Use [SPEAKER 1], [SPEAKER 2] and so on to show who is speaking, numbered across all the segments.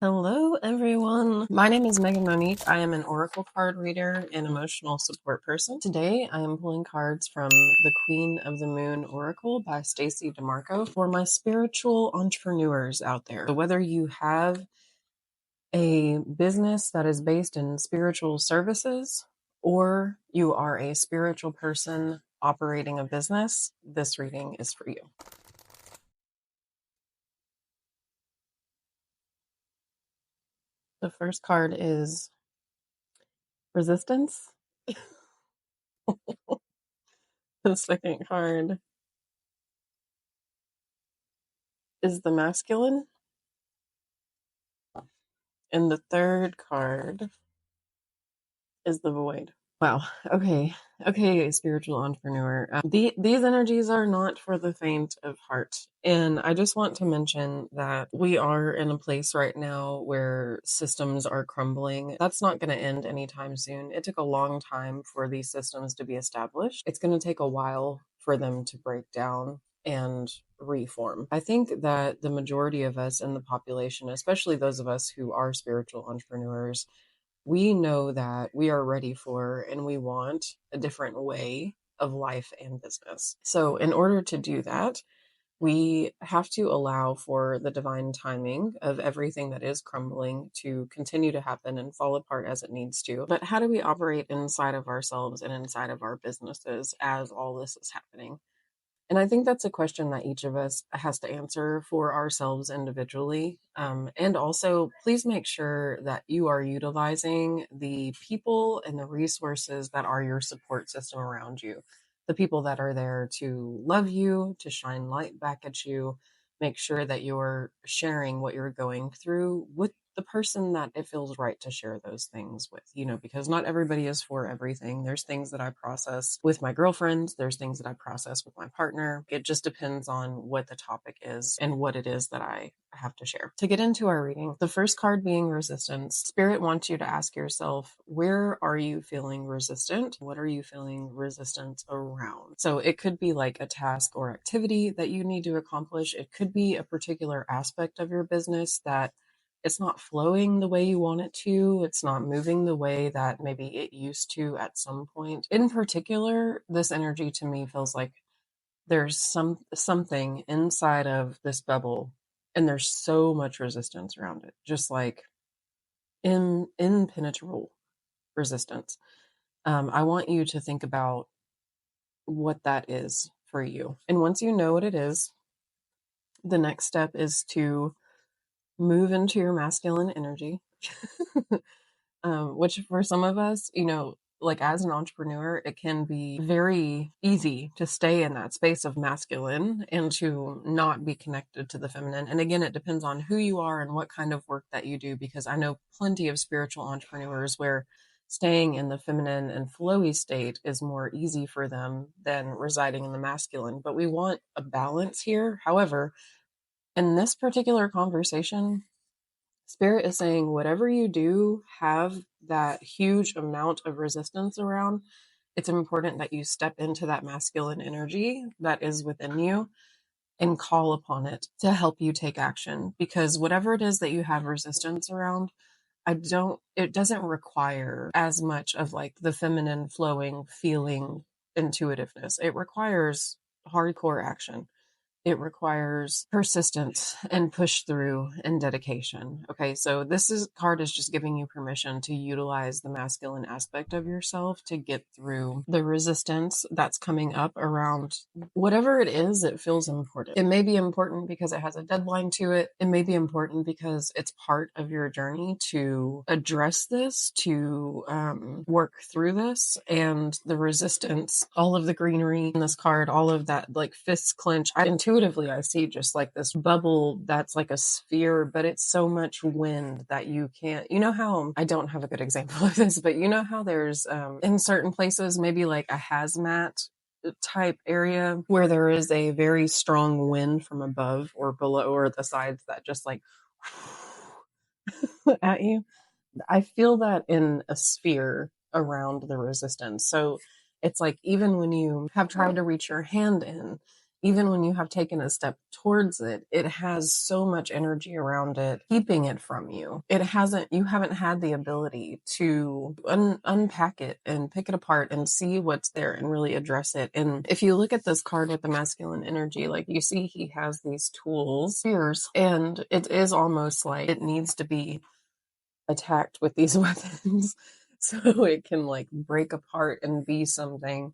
[SPEAKER 1] Hello, everyone. My name is Monique. I am an oracle card reader and emotional support person. Today, I am pulling cards from the Queen of the Moon Oracle by Stacey DeMarco for my spiritual entrepreneurs out there. So whether you have a business that is based in spiritual services or you are a spiritual person operating a business, this reading is for you. The first card is Resistance. The second card is the Masculine. And the third card is the Void. Wow. Okay. Okay, spiritual entrepreneur. These energies are not for the faint of heart. And I just want to mention that we are in a place right now where systems are crumbling. That's not going to end anytime soon. It took a long time for these systems to be established. It's going to take a while for them to break down and reform. I think that the majority of us in the population, especially those of us who are spiritual entrepreneurs, we know that we are ready for and we want a different way of life and business. So, in order to do that, we have to allow for the divine timing of everything that is crumbling to continue to happen and fall apart as it needs to. But how do we operate inside of ourselves and inside of our businesses as all this is happening? And I think that's a question that each of us has to answer for ourselves individually. And also, please make sure that you are utilizing the people and the resources that are your support system around you. The people that are there to love you, to shine light back at you. Make sure that you're sharing what you're going through with the person that it feels right to share those things with, because not everybody is for everything. There's things that I process with my girlfriends. There's things that I process with my partner. It just depends on what the topic is and what it is that I have to share. To get into our reading, the first card being resistance. Spirit wants you to ask yourself, where are you feeling resistant? What are you feeling resistance around? So it could be like a task or activity that you need to accomplish. It could be a particular aspect of your business that it's not flowing the way you want it to. It's not moving the way that maybe it used to at some point. In particular, this energy to me feels like there's something inside of this bubble and there's so much resistance around it. Just like impenetrable resistance. I want you to think about what that is for you. And once you know what it is, the next step is to move into your masculine energy, which for some of us, like as an entrepreneur, it can be very easy to stay in that space of masculine and to not be connected to the feminine. And again, it depends on who you are and what kind of work that you do, because I know plenty of spiritual entrepreneurs where staying in the feminine and flowy state is more easy for them than residing in the masculine. But we want a balance here. However, in this particular conversation, Spirit is saying whatever you do have that huge amount of resistance around, it's important that you step into that masculine energy that is within you and call upon it to help you take action. Because whatever it is that you have resistance around, it doesn't require as much of like the feminine flowing feeling intuitiveness. It requires hardcore action. It requires persistence and push through and dedication. Okay, so card is just giving you permission to utilize the masculine aspect of yourself to get through the resistance that's coming up around whatever it is that feels important. It may be important because it has a deadline to it. It may be important because it's part of your journey to address this, to work through this, and the resistance, all of the greenery in this card, all of that like fists clench. Intuitively, I see just like this bubble that's like a sphere, but it's so much wind that you can't, how, I don't have a good example of this, but how there's in certain places, maybe like a hazmat type area where there is a very strong wind from above or below or the sides that just like at you. I feel that in a sphere around the resistance. So it's like even when you have tried to reach your hand in, even when you have taken a step towards it, it has so much energy around it, keeping it from you. You haven't had the ability to unpack it and pick it apart and see what's there and really address it. And if you look at this card with the masculine energy, like you see he has these tools, spears, and it is almost like it needs to be attacked with these weapons so it can like break apart and be something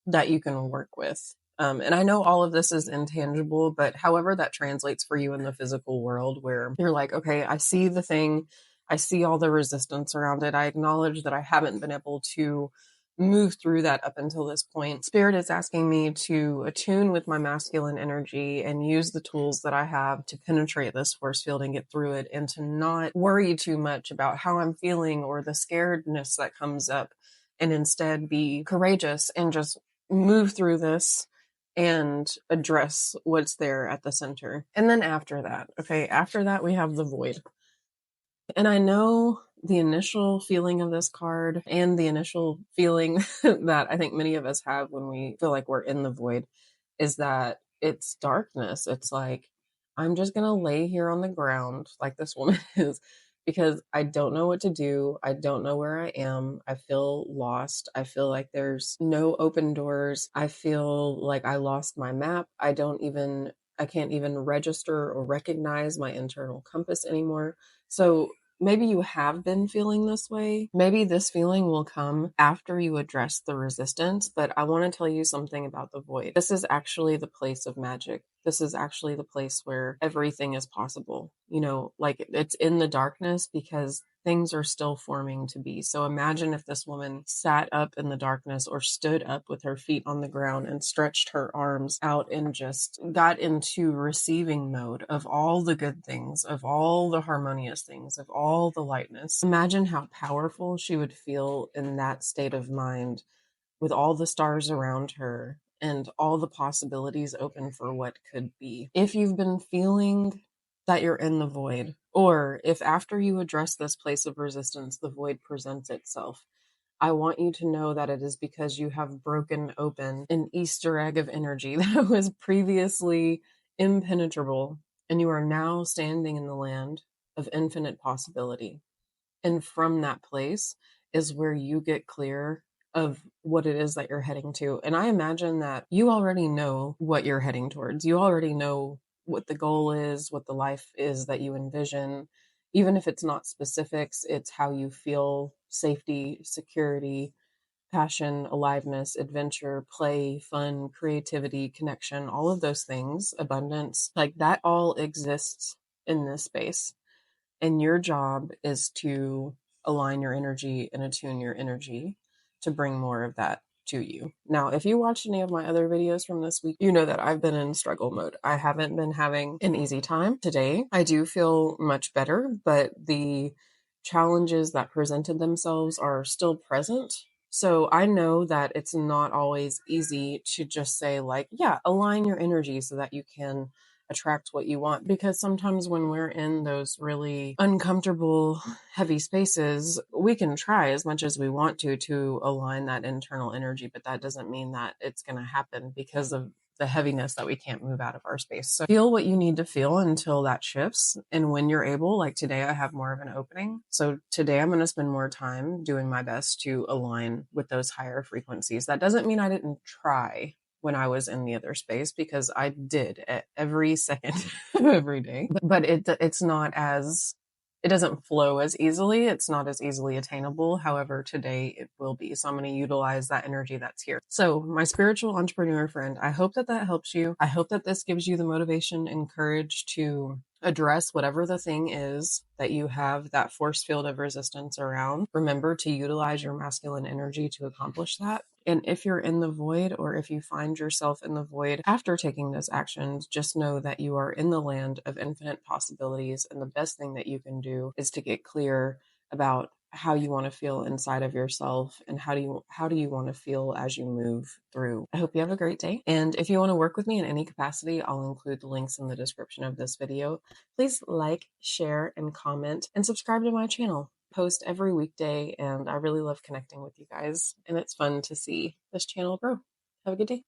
[SPEAKER 1] that you can work with. And I know all of this is intangible, but however that translates for you in the physical world, where you're like, okay, I see the thing, I see all the resistance around it, I acknowledge that I haven't been able to move through that up until this point. Spirit is asking me to attune with my masculine energy and use the tools that I have to penetrate this force field and get through it, and to not worry too much about how I'm feeling or the scaredness that comes up, and instead be courageous and just move through this and address what's there at the center. And then after that, we have the void. And I know the initial feeling of this card and the initial feeling that I think many of us have when we feel like we're in the void is that it's darkness. It's like, I'm just going to lay here on the ground like this woman is, because I don't know what to do. I don't know where I am. I feel lost. I feel like there's no open doors. I feel like I lost my map. I can't even register or recognize my internal compass anymore. So maybe you have been feeling this way. Maybe this feeling will come after you address the resistance, but I want to tell you something about the void. This is actually the place of magic. This is actually the place where everything is possible. Like it's in the darkness because things are still forming to be. So imagine if this woman sat up in the darkness or stood up with her feet on the ground and stretched her arms out and just got into receiving mode of all the good things, of all the harmonious things, of all the lightness. Imagine how powerful she would feel in that state of mind, with all the stars around her and all the possibilities open for what could be. If you've been feeling that you're in the void, or if after you address this place of resistance, the void presents itself, I want you to know that it is because you have broken open an Easter egg of energy that was previously impenetrable, and you are now standing in the land of infinite possibility. And from that place is where you get clear of what it is that you're heading to. And I imagine that you already know what you're heading towards. You already know what the goal is, what the life is that you envision. Even if it's not specifics, it's how you feel: safety, security, passion, aliveness, adventure, play, fun, creativity, connection, all of those things, abundance, like that all exists in this space. And your job is to align your energy and attune your energy to bring more of that to you. Now, if you watched any of my other videos from this week, you know that I've been in struggle mode. I haven't been having an easy time. Today, I do feel much better, but the challenges that presented themselves are still present. So I know that it's not always easy to just say, like, yeah, align your energy so that you can attract what you want, because sometimes when we're in those really uncomfortable, heavy spaces, we can try as much as we want to align that internal energy, but that doesn't mean that it's going to happen because of the heaviness that we can't move out of our space. So feel what you need to feel until that shifts. And when you're able, like today, I have more of an opening. So today I'm going to spend more time doing my best to align with those higher frequencies. That doesn't mean I didn't try when I was in the other space, because I did at every second of every day, but it's not as, it doesn't flow as easily. It's not as easily attainable. However, today it will be. So I'm going to utilize that energy that's here. So my spiritual entrepreneur friend, I hope that helps you. I hope that this gives you the motivation and courage to address whatever the thing is that you have that force field of resistance around. Remember to utilize your masculine energy to accomplish that. And if you're in the void, or if you find yourself in the void after taking those actions, just know that you are in the land of infinite possibilities. And the best thing that you can do is to get clear about how you want to feel inside of yourself, and how do you want to feel as you move through. I hope you have a great day. And if you want to work with me in any capacity, I'll include the links in the description of this video. Please like, share, and comment, and subscribe to my channel. Post every weekday, and I really love connecting with you guys, and it's fun to see this channel grow. Have a good day.